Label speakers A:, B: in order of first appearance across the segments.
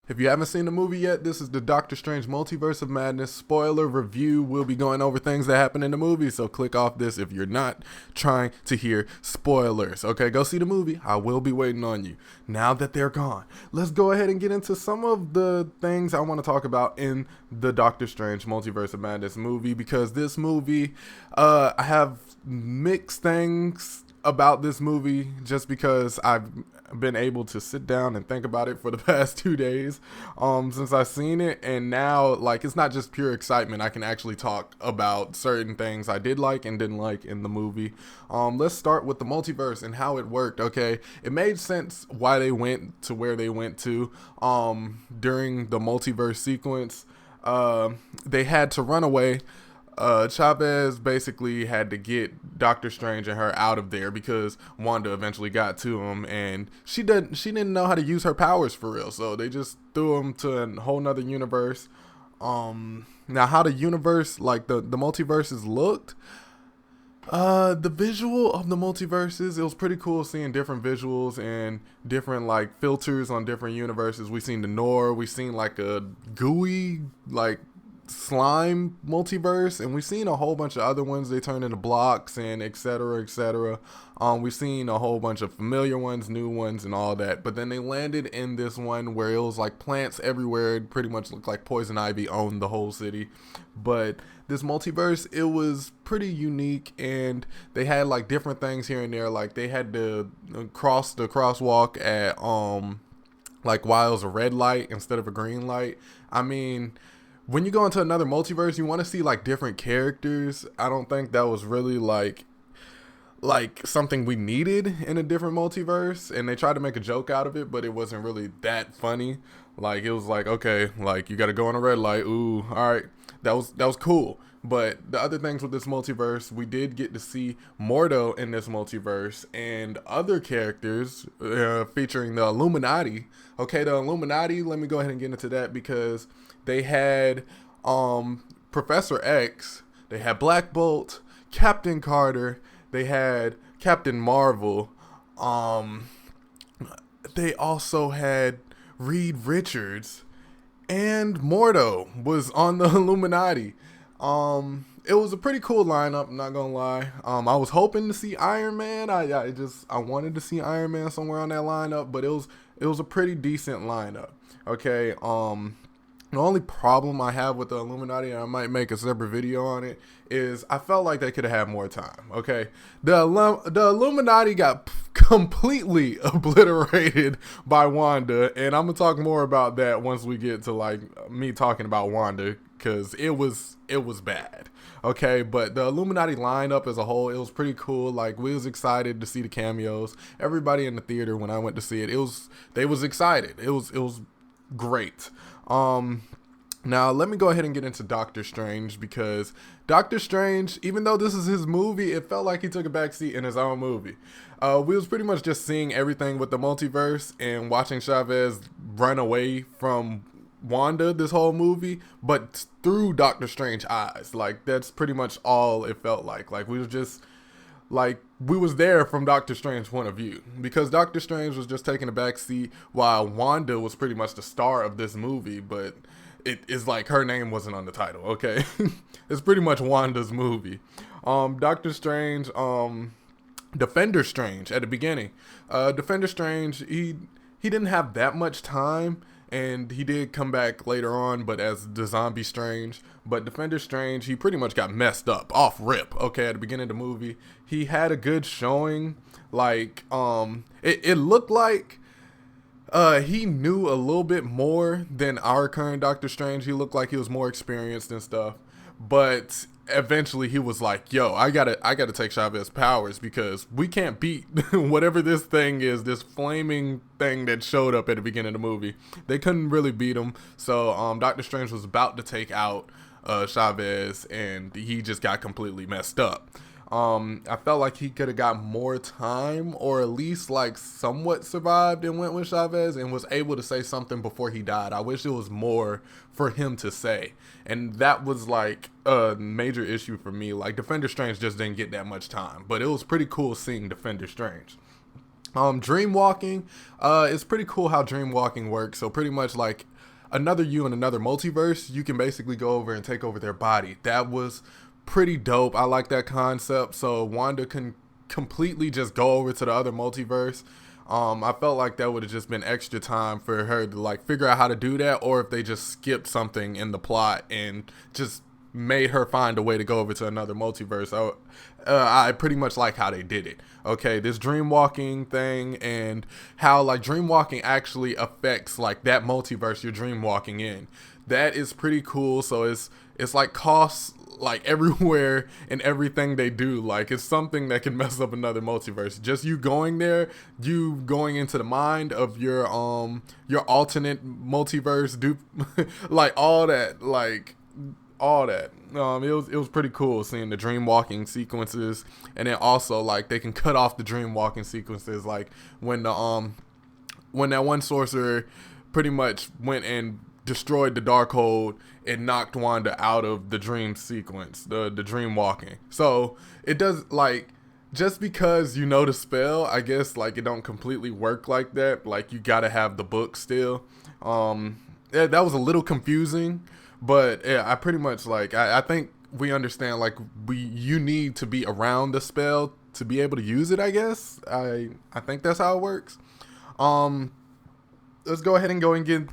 A: If you haven't seen the movie yet, this is the Doctor Strange Multiverse of Madness spoiler review. We'll be going over things that happen in the movie, so click off this if you're not trying to hear spoilers. Okay, go see the movie. I will be waiting on you. Now that they're gone, let's go ahead and get into some of the things I want to talk about in the Doctor Strange Multiverse of Madness movie, because this movie, I have mixed things about this movie just because I've been able to sit down and think about it for the past 2 days since I've seen it, and now like it's not just pure excitement. I can actually talk about certain things I did like and didn't like in the movie. Let's start with the multiverse and how it worked. Okay, it made sense why they went to where they went to during the multiverse sequence. They had to run away. Chavez basically had to get Doctor Strange and her out of there because Wanda eventually got to him, and she didn't know how to use her powers for real, so they just threw him to a whole nother universe. Now how the universe, like the multiverses looked, the visual of the multiverses, it was pretty cool seeing different visuals and different like filters on different universes. We seen the Nor, we seen like a gooey like slime multiverse, and we've seen a whole bunch of other ones. They turn into blocks and etc etc. We've seen a whole bunch of familiar ones, new ones, and all that, but then they landed in this one where it was like plants everywhere. It pretty much looked like poison ivy owned the whole city. But this multiverse, it was pretty unique, and they had like different things here and there. Like they had to cross the crosswalk at like while it was a red light instead of a green light. I mean, when you go into another multiverse, you want to see like different characters. I don't think that was really like something we needed in a different multiverse, and they tried to make a joke out of it, but it wasn't really that funny. Like it was like, okay, like you got to go on a red light. Ooh, all right, that was cool. But the other things with this multiverse, we did get to see Mordo in this multiverse and other characters featuring the Illuminati. Okay, the Illuminati, let me go ahead and get into that because they had Professor X, they had Black Bolt, Captain Carter, they had Captain Marvel, they also had Reed Richards, and Mordo was on the Illuminati. It was a pretty cool lineup, I'm not gonna lie. I was hoping to see Iron Man. I wanted to see Iron Man somewhere on that lineup, but it was a pretty decent lineup. Okay, the only problem I have with the Illuminati, and I might make a separate video on it, is I felt like they could have had more time. Okay, the Illuminati got completely obliterated by Wanda, and I'm gonna talk more about that once we get to like me talking about Wanda, because it was bad. Okay, but the Illuminati lineup as a whole, it was pretty cool. Like we was excited to see the cameos. Everybody in the theater when I went to see it, they was excited. It was great. Now let me go ahead and get into Doctor Strange, because Doctor Strange, even though this is his movie, it felt like he took a backseat in his own movie. We was pretty much just seeing everything with the multiverse and watching Chavez run away from Wanda this whole movie, but through Doctor Strange eyes. Like that's pretty much all it felt like. Like we was just like we was there from Doctor Strange's point of view, because Doctor Strange was just taking a back seat while Wanda was pretty much the star of this movie, but it is like her name wasn't on the title. Okay, it's pretty much Wanda's movie. Doctor Strange, Defender Strange at the beginning. Defender Strange, he didn't have that much time, and he did come back later on, but as the Zombie Strange. But Defender Strange, he pretty much got messed up off rip. Okay, at the beginning of the movie, he had a good showing. Like, it looked like he knew a little bit more than our current Doctor Strange. He looked like he was more experienced and stuff. But eventually he was like, yo, I gotta take Chavez's powers, because we can't beat whatever this thing is, this flaming thing that showed up at the beginning of the movie. They couldn't really beat him. So Doctor Strange was about to take out Chavez, and he just got completely messed up. I felt like he could have got more time, or at least like somewhat survived and went with Chavez and was able to say something before he died. I wish it was more for him to say, and that was like a major issue for me. Like Defender Strange just didn't get that much time, but it was pretty cool seeing Defender Strange. Dream walking, it's pretty cool how dream walking works. So pretty much like another you in another multiverse, you can basically go over and take over their body. That was pretty dope. I like that concept. So Wanda can completely just go over to the other multiverse. I felt like that would have just been extra time for her to like figure out how to do that, or if they just skipped something in the plot and just made her find a way to go over to another multiverse. I pretty much like how they did it. Okay, this dream walking thing and how like dream walking actually affects like that multiverse you're dream walking in. That is pretty cool. So it's like costs like everywhere and everything they do. Like it's something that can mess up another multiverse. Just you going there, you going into the mind of your alternate multiverse, dude, like all that, all that. It was pretty cool seeing the dream walking sequences, and then also like they can cut off the dream walking sequences, like when that one sorcerer pretty much went and destroyed the Darkhold and knocked Wanda out of the dream sequence, the dream walking. So it does like, just because you know the spell, I guess like it don't completely work like that. Like you gotta have the book still. That was a little confusing. But yeah, I pretty much like I think we understand like you need to be around the spell to be able to use it, I guess. I think that's how it works. Let's go ahead and get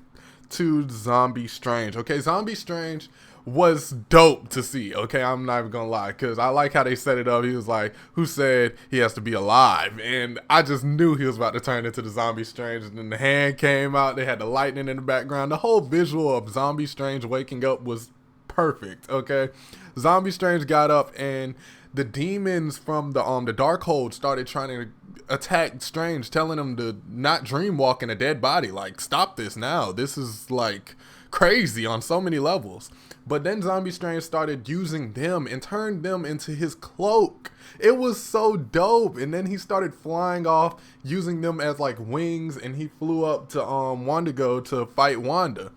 A: to Zombie Strange. Okay, Zombie Strange was dope to see. Okay, I'm not even gonna lie, because I like how they set it up. He was like, who said he has to be alive? And I just knew he was about to turn into the Zombie Strange. And then the hand came out, they had the lightning in the background. The whole visual of Zombie Strange waking up was perfect. Okay, Zombie Strange got up and the demons from the Darkhold started trying to attack Strange, telling him to not dream walk in a dead body. Like, stop this now. This is like crazy on so many levels. But then Zombie Strange started using them and turned them into his cloak. It was so dope. And then he started flying off, using them as like wings, and he flew up to Wandago to fight Wanda.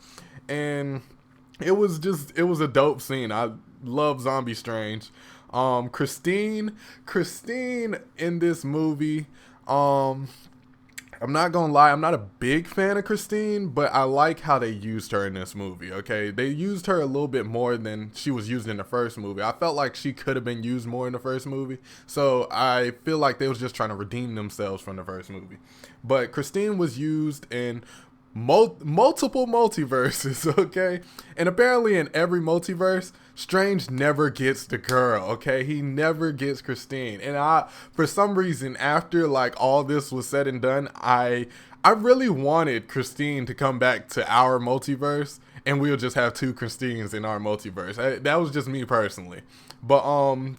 A: And it was a dope scene. I love Zombie Strange. Christine in this movie, I'm not gonna lie, I'm not a big fan of Christine, but I like how they used her in this movie. Okay, they used her a little bit more than she was used in the first movie. I felt like she could have been used more in the first movie, so I feel like they was just trying to redeem themselves from the first movie. But Christine was used in multiple multiverses, okay? And apparently in every multiverse, Strange never gets the girl, okay? He never gets Christine. And for some reason, after like all this was said and done, I really wanted Christine to come back to our multiverse, and we'll just have two Christines in our multiverse. That was just me personally. But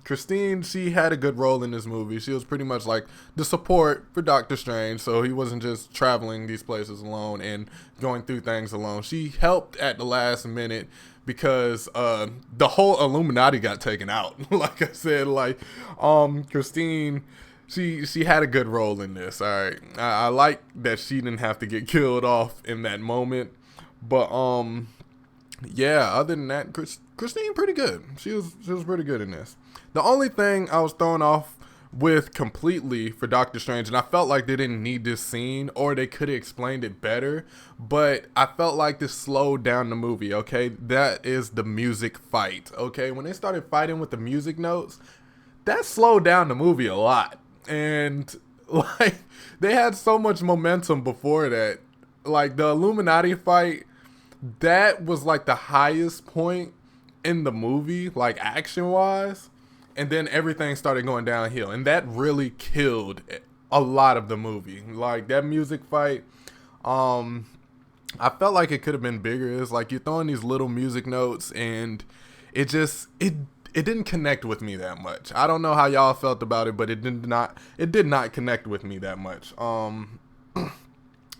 A: Christine, she had a good role in this movie. She was pretty much like the support for Doctor Strange, so he wasn't just traveling these places alone and going through things alone. She helped at the last minute because the whole Illuminati got taken out. Like I said, like Christine, she had a good role in this. All right, I like that she didn't have to get killed off in that moment. But yeah, other than that, Christine pretty good. She was pretty good in this. The only thing I was thrown off with completely for Doctor Strange, and I felt like they didn't need this scene, or they could have explained it better, but I felt like this slowed down the movie. Okay, that is the music fight. Okay, when they started fighting with the music notes, that slowed down the movie a lot. And like they had so much momentum before that. Like the Illuminati fight, that was like the highest point in the movie, like action wise, and then everything started going downhill, and that really killed a lot of the movie. Like that music fight, I felt like it could have been bigger. It's like you're throwing these little music notes, and it didn't connect with me that much. I don't know how y'all felt about it, but it did not connect with me that much.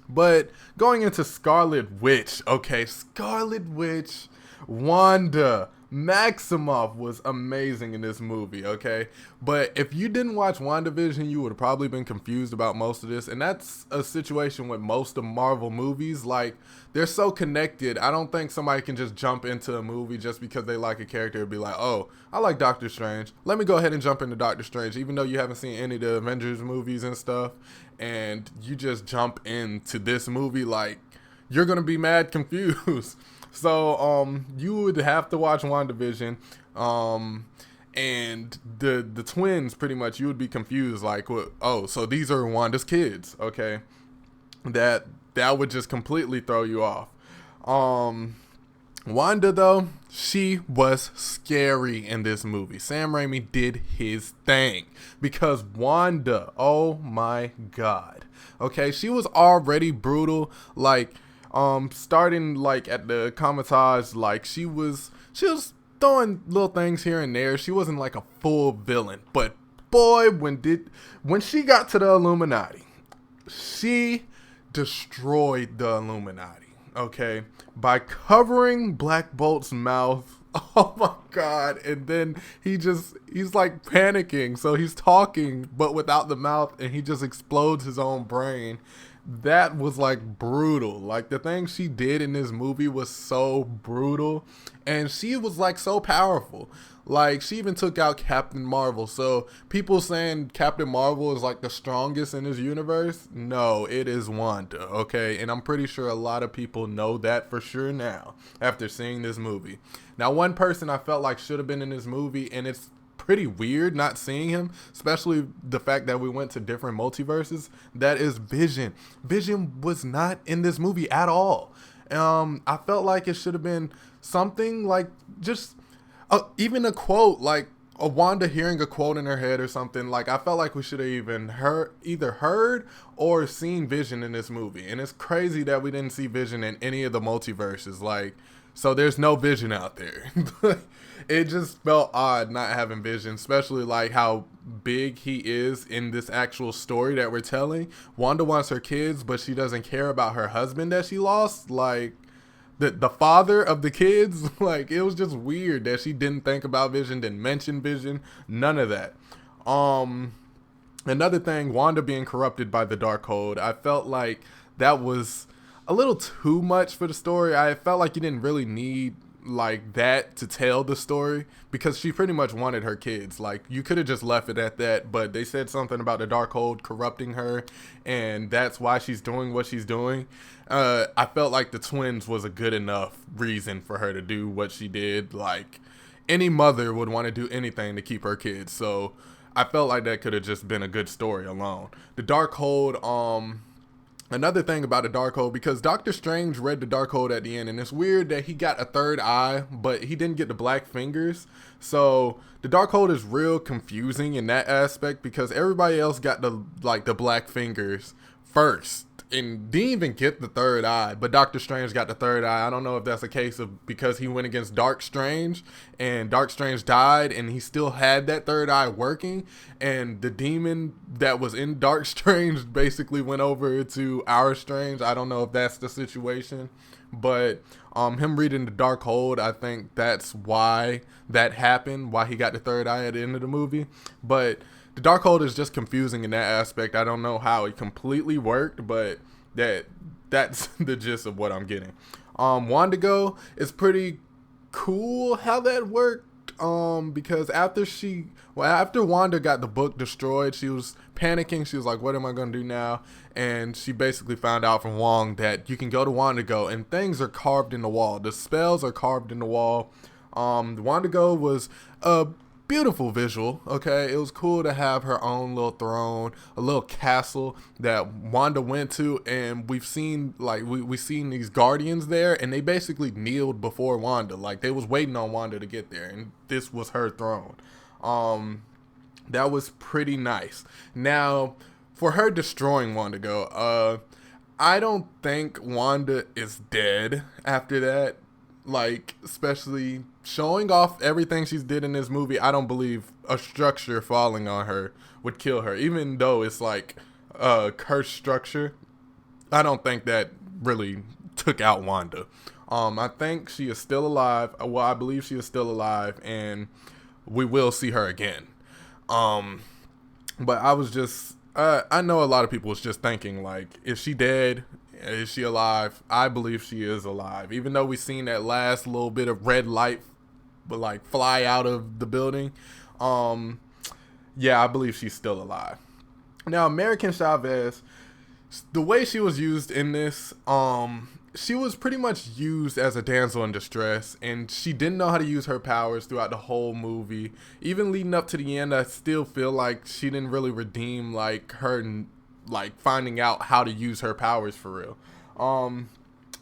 A: But going into Scarlet Witch, okay, Scarlet Witch, Wanda, Maximoff was amazing in this movie, okay? But if you didn't watch WandaVision, you would have probably been confused about most of this. And that's a situation with most of Marvel movies. Like, they're so connected. I don't think somebody can just jump into a movie just because they like a character and be like, oh, I like Doctor Strange. Let me go ahead and jump into Doctor Strange, even though you haven't seen any of the Avengers movies and stuff. And you just jump into this movie, like, you're going to be mad confused. So, you would have to watch WandaVision, and the twins, pretty much, you would be confused, like, oh, so these are Wanda's kids, okay? That would just completely throw you off. Wanda, though, she was scary in this movie. Sam Raimi did his thing, because Wanda, oh my God, okay, she was already brutal, like, starting like at the Comitage, like she was throwing little things here and there. She wasn't like a full villain, but boy, when she got to the Illuminati, she destroyed the Illuminati, okay, by covering Black Bolt's mouth. Oh my God. And then he's like panicking, so he's talking but without the mouth, and he just explodes his own brain. That was like brutal. Like, the thing she did in this movie was so brutal, and she was like so powerful. Like, she even took out Captain Marvel. So people saying Captain Marvel is like the strongest in this universe, no, it is Wanda, okay? And I'm pretty sure a lot of people know that for sure now after seeing this movie. Now, one person I felt like should have been in this movie, and it's pretty weird not seeing him, especially the fact that we went to different multiverses, that is Vision. Vision was not in this movie at all. I felt like it should have been something like just even a quote, like a Wanda hearing a quote in her head or something. Like, I felt like we should have even either heard or seen Vision in this movie. And it's crazy that we didn't see Vision in any of the multiverses. Like, so there's no Vision out there. It just felt odd not having Vision, especially like how big he is in this actual story that we're telling. Wanda wants her kids, but she doesn't care about her husband that she lost. Like, the father of the kids. Like, it was just weird that she didn't think about Vision, didn't mention Vision, none of that. Another thing, Wanda being corrupted by the Darkhold, I felt like that was a little too much for the story. I felt like you didn't really need like that to tell the story, because she pretty much wanted her kids. Like, you could have just left it at that, but they said something about the Darkhold corrupting her, and that's why she's doing what she's doing. I felt like the twins was a good enough reason for her to do what she did. Like, any mother would want to do anything to keep her kids, so I felt like that could have just been a good story alone. The Darkhold, another thing about the Darkhold, because Doctor Strange read the Darkhold at the end, and it's weird that he got a third eye, but he didn't get the black fingers. So the Darkhold is real confusing in that aspect, because everybody else got the black fingers first and didn't even get the third eye, but Doctor Strange got the third eye. I don't know if that's a case of because he went against Dark Strange and Dark Strange died and he still had that third eye working, and the demon that was in Dark Strange basically went over to our Strange. I don't know if that's the situation, but him reading the Darkhold, I think that's why that happened, why he got the third eye at the end of the movie. But the Darkhold is just confusing in that aspect. I don't know how it completely worked, but that's the gist of what I'm getting. WandaGo is pretty cool how that worked. Because after Wanda got the book destroyed, she was panicking. She was like, what am I going to do now? And she basically found out from Wong that you can go to WandaGo and things are carved in the wall. The spells are carved in the wall. WandaGo was a beautiful visual, okay? It was cool to have her own little throne, a little castle that Wanda went to, and we've seen, like, we've seen these guardians there, and they basically kneeled before Wanda. Like, they was waiting on Wanda to get there, and this was her throne. That was pretty nice. Now, for her destroying WandaGo, I don't think Wanda is dead after that. Like, especially showing off everything she's did in this movie, I don't believe a structure falling on her would kill her. Even though it's like a cursed structure, I don't think that really took out Wanda. I think she is still alive. Well, I believe she is still alive, and we will see her again. Um, but I was just, I know a lot of people was just thinking, like, is she dead? Is she alive? I believe she is alive. Even though we seen that last little bit of red light, but like fly out of the building. Yeah, I believe she's still alive. Now, American Chavez, the way she was used in this, she was pretty much used as a damsel in distress, and she didn't know how to use her powers throughout the whole movie. Even leading up to the end, I still feel like she didn't really redeem like her, like finding out how to use her powers for real.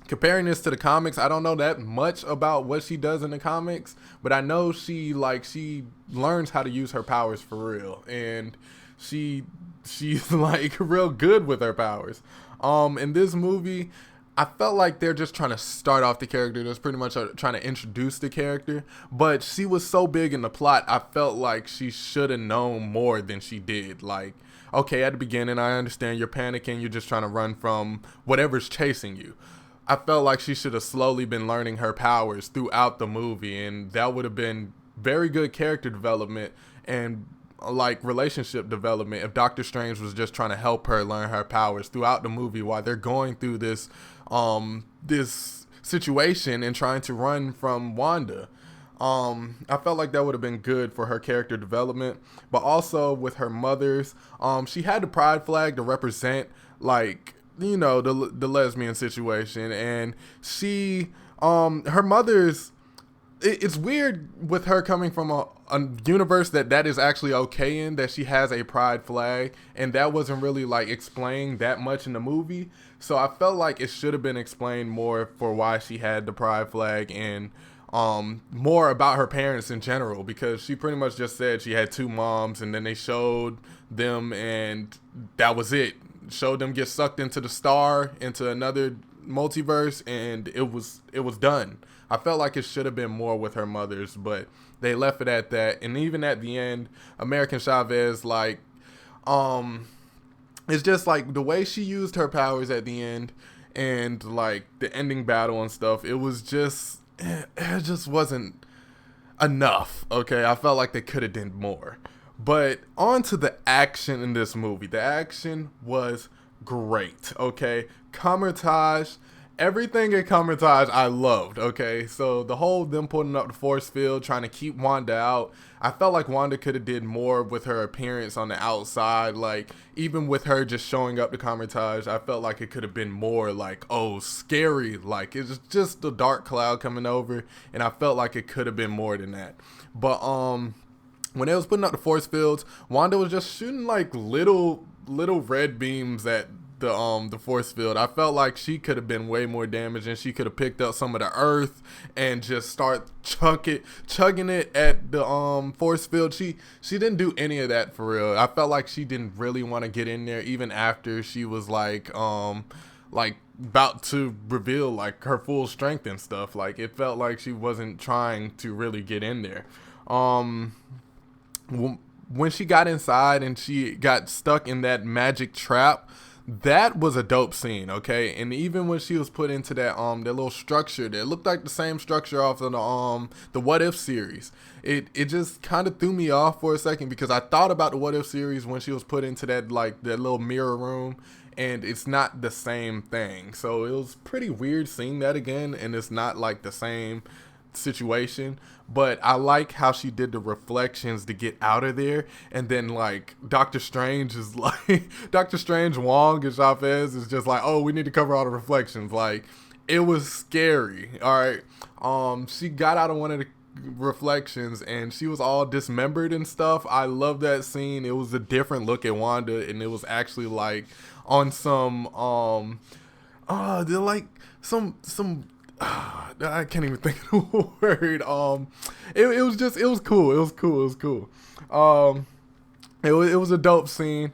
A: Comparing this to the comics, I don't know that much about what she does in the comics, but I know she learns how to use her powers for real, and she's like real good with her powers. In this movie, I felt like they're just trying to start off the character. They're pretty much trying to introduce the character, but she was so big in the plot, I felt like she should have known more than she did. Like, okay, at the beginning, I understand you're panicking, you're just trying to run from whatever's chasing you. I felt like she should have slowly been learning her powers throughout the movie, and that would have been very good character development and like relationship development if Doctor Strange was just trying to help her learn her powers throughout the movie while they're going through this this situation and trying to run from Wanda. I felt like that would have been good for her character development, but also with her mother's, she had the pride flag to represent, like, you know, the lesbian situation, and she, her mother's, it's weird with her coming from a universe that is actually okay in, that she has a pride flag, and that wasn't really like explained that much in the movie. So I felt like it should have been explained more for why she had the pride flag, and more about her parents in general, because she pretty much just said she had two moms, and then they showed them, and that was it. Showed them get sucked into the star, into another multiverse, and it was done. I felt like it should have been more with her mothers, but they left it at that. And even at the end, American Chavez, like, it's just like the way she used her powers at the end, and like the ending battle and stuff, it just wasn't enough. Okay, I felt like they could have done more. But on to the action in this movie. The action was great. Okay, Kamar-Taj, everything in Kamar-Taj I loved. Okay, so the whole them putting up the force field, trying to keep Wanda out, I felt like Wanda could have did more with her appearance on the outside. Like, even with her just showing up to Kamar-Taj, I felt like it could have been more like, oh, scary. Like, it's just a dark cloud coming over, and I felt like it could have been more than that. But when they was putting up the force fields, Wanda was just shooting like little red beams at the force field. I felt like she could have been way more damage, and she could have picked up some of the earth and just start chugging it at the force field. She didn't do any of that for real. I felt like she didn't really want to get in there, even after she was like about to reveal like her full strength and stuff. Like, it felt like she wasn't trying to really get in there. When she got inside and she got stuck in that magic trap, that was a dope scene, okay? And even when she was put into that little structure that looked like the same structure off of the What If series, it just kind of threw me off for a second, because I thought about the What If series when she was put into that little mirror room, and it's not the same thing. So it was pretty weird seeing that again, and it's not like the same situation. But I like how she did the reflections to get out of there, and then like Doctor Strange is like Doctor Strange, Wong, and Chavez is just like, oh, we need to cover all the reflections. Like, it was scary. All right, she got out of one of the reflections and she was all dismembered and stuff. I love that scene. It was a different look at Wanda, and it was actually like on some they're like some I can't even think of the word. It was cool. It was a dope scene.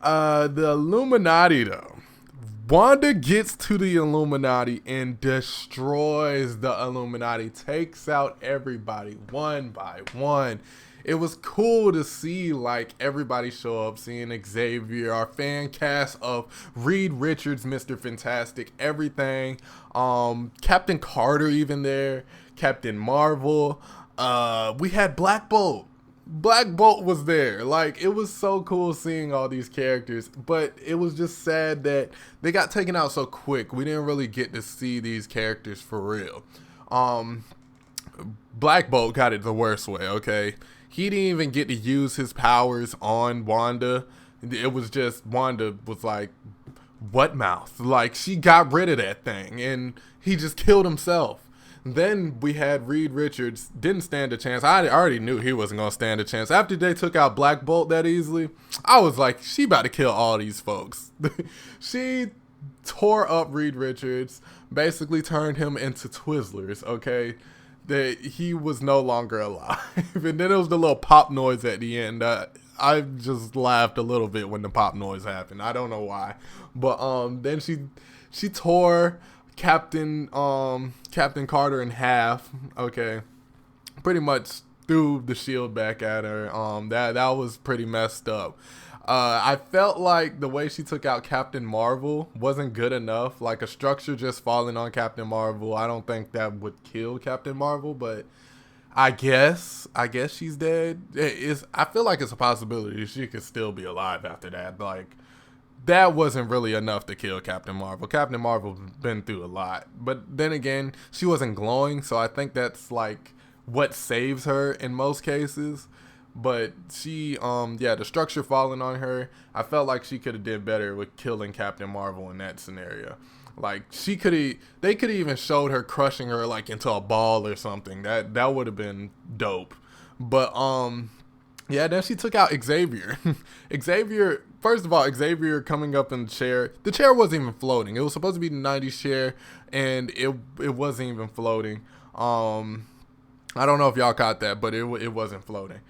A: The Illuminati though. Wanda gets to the Illuminati and destroys the Illuminati, takes out everybody one by one. it was cool to see like everybody show up, seeing Xavier, our fan cast of Reed Richards, Mr. Fantastic, everything. Captain Carter even there, Captain Marvel. We had Black Bolt. Black Bolt was there. Like, it was so cool seeing all these characters, but it was just sad that they got taken out so quick. We didn't really get to see these characters for real. Black Bolt got it the worst way, okay? He didn't even get to use his powers on Wanda. It was just, Wanda was like, what mouth? Like, she got rid of that thing, and he just killed himself. Then we had Reed Richards, didn't stand a chance. I already knew he wasn't going to stand a chance. After they took out Black Bolt that easily, I was like, she about to kill all these folks. She tore up Reed Richards, basically turned him into Twizzlers, okay? That he was no longer alive. And then there was the little pop noise at the end. I just laughed a little bit when the pop noise happened. I don't know why. But then she tore Captain Carter in half. Okay, pretty much threw the shield back at her. That was pretty messed up. I felt like the way she took out Captain Marvel wasn't good enough. Like, a structure just falling on Captain Marvel, I don't think that would kill Captain Marvel, but I guess she's dead. I feel like it's a possibility she could still be alive after that. Like, that wasn't really enough to kill Captain Marvel. Captain Marvel's been through a lot. But then again, she wasn't glowing, so I think that's like what saves her in most cases. But she, the structure falling on her, I felt like she could have did better with killing Captain Marvel in that scenario. Like, they could have even showed her crushing her like into a ball or something. That would have been dope. But then she took out Xavier. Xavier, first of all, Xavier coming up in the chair. The chair wasn't even floating. It was supposed to be the 90s chair, and it wasn't even floating. I don't know if y'all caught that, but it wasn't floating.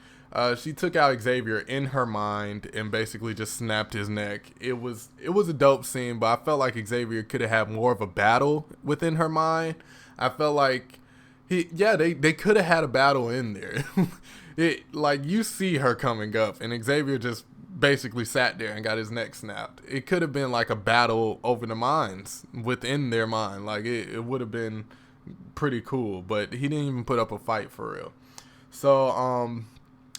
A: She took out Xavier in her mind and basically just snapped his neck. It was a dope scene, but I felt like Xavier could have had more of a battle within her mind. I felt like they could have had a battle in there. Like, you see her coming up, and Xavier just basically sat there and got his neck snapped. It could have been like a battle over the minds within their mind. Like, it would have been pretty cool, but he didn't even put up a fight for real. So,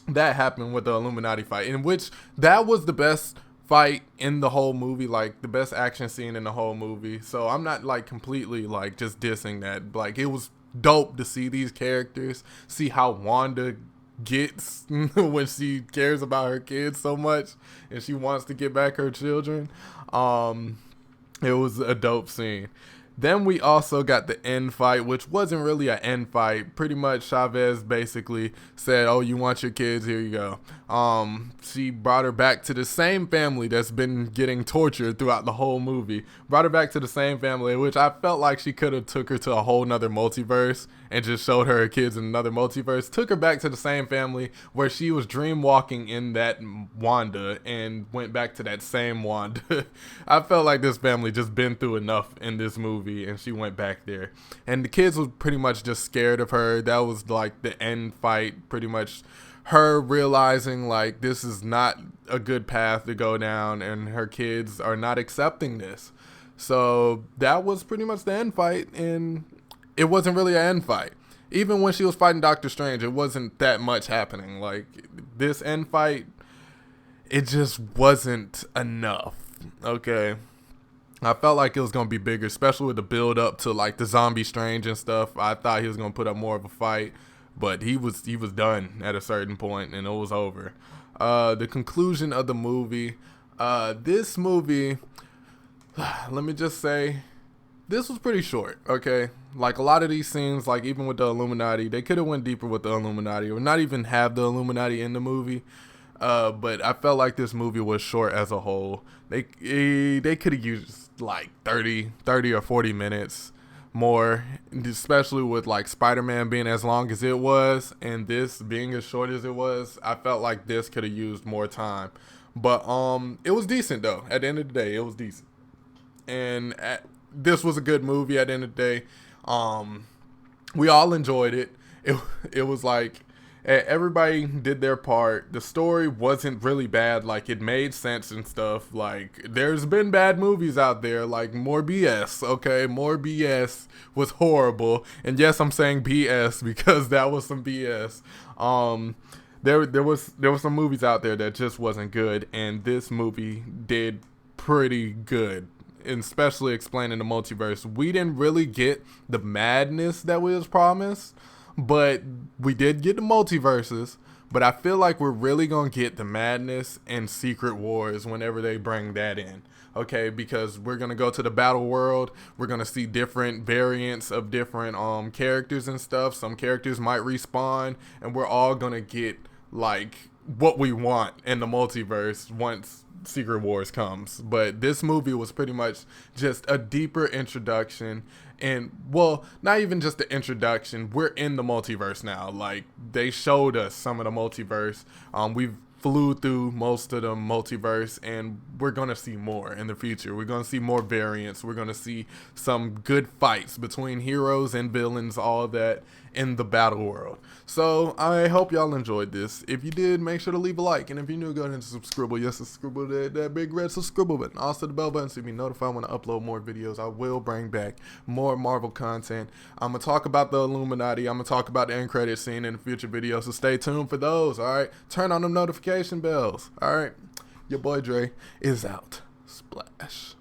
A: that happened with the Illuminati fight, in which that was the best fight in the whole movie, like the best action scene in the whole movie. So I'm not like completely like just dissing that. Like, it was dope to see these characters, see how Wanda gets when she cares about her kids so much and she wants to get back her children. It was a dope scene. Then we also got the end fight, which wasn't really an end fight. Pretty much Chavez basically said, oh, you want your kids? Here you go. She brought her back to the same family that's been getting tortured throughout the whole movie. Brought her back to the same family, which I felt like she could have took her to a whole nother multiverse and just showed her kids in another multiverse. Took her back to the same family where she was dream walking in that Wanda and went back to that same Wanda. I felt like this family just been through enough in this movie, and she went back there. And the kids were pretty much just scared of her. That was like the end fight, pretty much her realizing like this is not a good path to go down, and her kids are not accepting this. So that was pretty much the end fight, and it wasn't really an end fight. Even when she was fighting Doctor Strange, it wasn't that much happening. Like, this end fight, it just wasn't enough. Okay. I felt like it was going to be bigger, especially with the build up to like the zombie Strange and stuff. I thought he was going to put up more of a fight, but he was done at a certain point and it was over. The conclusion of the movie, this movie, let me just say, this was pretty short, okay? Like, a lot of these scenes, like even with the Illuminati, they could have went deeper with the Illuminati or not even have the Illuminati in the movie. But I felt like this movie was short as a whole. They could have used like 30 or 40 minutes more, especially with like Spider-Man being as long as it was and this being as short as it was. I felt like this could have used more time. But it was decent though. At the end of the day, it was decent. And this was a good movie at the end of the day. We all enjoyed it. It was like, everybody did their part. The story wasn't really bad. Like, it made sense and stuff. Like, there's been bad movies out there, like More BS. Okay, More BS was horrible, and yes, I'm saying BS because that was some BS. There was some movies out there that just wasn't good, and this movie did pretty good, and especially explaining the multiverse. We didn't really get the madness that was promised, but we did get the multiverses. But I feel like we're really gonna get the madness and Secret Wars whenever they bring that in. Okay, because we're gonna go to the battle world. We're gonna see different variants of different characters and stuff. Some characters might respawn, and we're all gonna get like what we want in the multiverse once Secret Wars comes. But this movie was pretty much just a deeper introduction, and well, not even just the introduction. We're in the multiverse now. Like, they showed us some of the multiverse. We've flew through most of the multiverse, and we're gonna see more in the future. We're gonna see more variants. We're gonna see some good fights between heroes and villains, all that in the battle world. So I hope y'all enjoyed this. If you did, make sure to leave a like, and if you're new, go ahead and subscribe. Yes, subscribe, that big red subscribe button. Also the bell button so you be notified when I upload more videos. I will bring back more Marvel content. I'm gonna talk about the Illuminati. I'm gonna talk about the end credit scene in the future videos, so stay tuned for those. All right, turn on them notification bells. All right, your boy Dre is out. Splash.